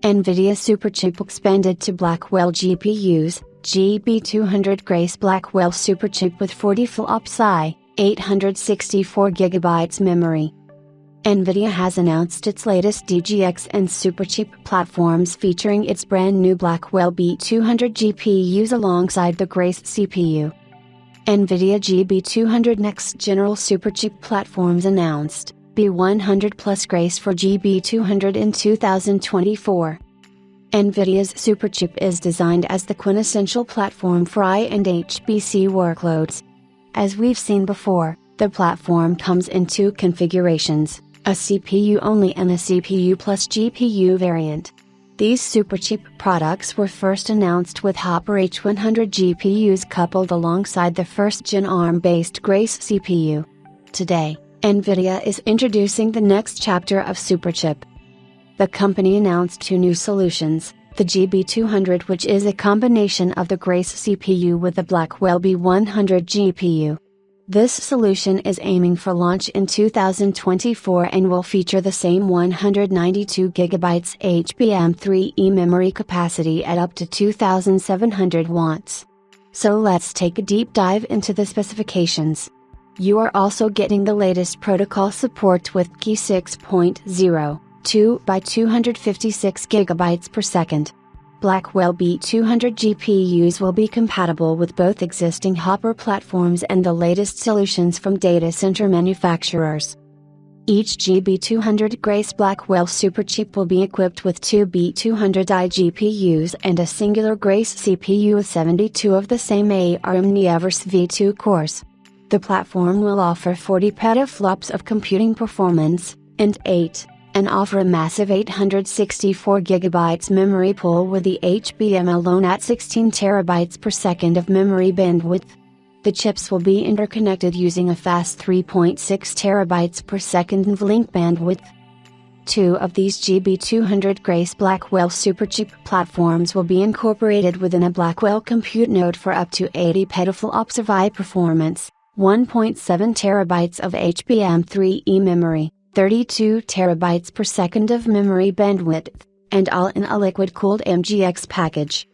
NVIDIA Superchip expanded to Blackwell GPUs, GB200 Grace Blackwell Superchip with 40 FLOPs I, 864GB memory. NVIDIA has announced its latest DGX and Superchip platforms featuring its brand new Blackwell B200 GPUs alongside the Grace CPU. NVIDIA GB200 Next General Superchip platforms announced, B100 plus Grace for GB200 in 2024. NVIDIA's Superchip is designed as the quintessential platform for AI and HPC workloads. As we've seen before, the platform comes in two configurations, a CPU only and a CPU plus GPU variant. These Superchip products were first announced with Hopper H100 GPUs coupled alongside the first-gen ARM-based Grace CPU. Today, NVIDIA is introducing the next chapter of Superchip. The company announced two new solutions, the GB200, which is a combination of the Grace CPU with the Blackwell B100 GPU. This solution is aiming for launch in 2024 and will feature the same 192GB HBM3E memory capacity at up to 2700 watts. So let's take a deep dive into the specifications. You are also getting the latest protocol support with Key 6.0, 2x256GB per second. Blackwell B200 GPUs will be compatible with both existing Hopper platforms and the latest solutions from data center manufacturers. Each GB200 Grace Blackwell Superchip will be equipped with two B200i GPUs and a singular Grace CPU with 72 of the same ARM Neoverse V2 cores. The platform will offer 40 petaflops of computing performance, and offer a massive 864GB memory pool with the HBM alone at 16 TB per second of memory bandwidth. The chips will be interconnected using a fast 3.6 TB per second NVLink bandwidth. Two of these GB200 Grace Blackwell Superchip platforms will be incorporated within a Blackwell compute node for up to 80 petaflops of AI performance, 1.7 TB of HBM3E memory, 32 TB per second of memory bandwidth, and all in a liquid-cooled MGX package.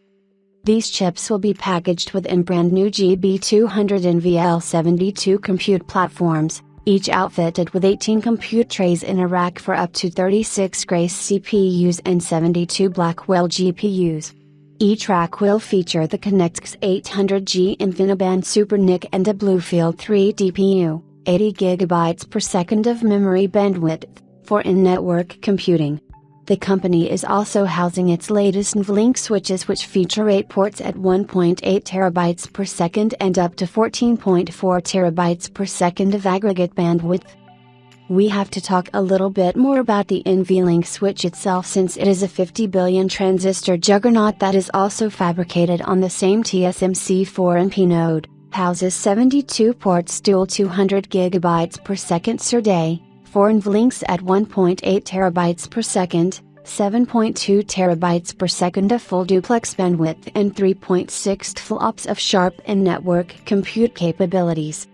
These chips will be packaged within brand new GB200 NVL72 compute platforms, each outfitted with 18 compute trays in a rack for up to 36 Grace CPUs and 72 Blackwell GPUs. Each rack will feature the ConnectX 800G InfiniBand SuperNIC and a Bluefield 3 DPU, 80GB per second of memory bandwidth, for in-network computing. The company is also housing its latest NVLink switches, which feature 8 ports at 1.8 TB per second and up to 14.4 TB per second of aggregate bandwidth. We have to talk a little bit more about the NVLink switch itself, since it is a 50 billion transistor juggernaut that is also fabricated on the same TSMC 4np node, houses 72 ports, dual 200GB per second SerDes, 4 NVLinks at 1.8 TB per second, 7.2 TB per second of full duplex bandwidth, and 3.6 FLOPs of sharp and network compute capabilities.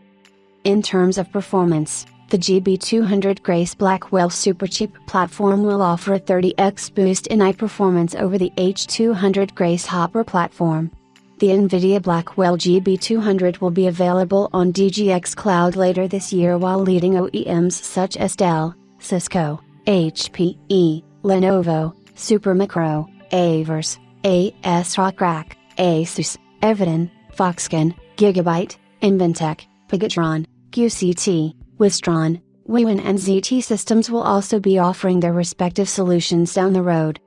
In terms of performance, the GB200 Grace Blackwell Superchip platform will offer a 30x boost in AI performance over the H200 Grace Hopper platform. The NVIDIA Blackwell GB200 will be available on DGX Cloud later this year, while leading OEMs such as Dell, Cisco, HPE, Lenovo, Supermicro, Averse, ASRock, Asus, Everton, Foxconn, Gigabyte, Inventec, Pegatron, QCT, Wistron, Wiwynn and ZT Systems will also be offering their respective solutions down the road.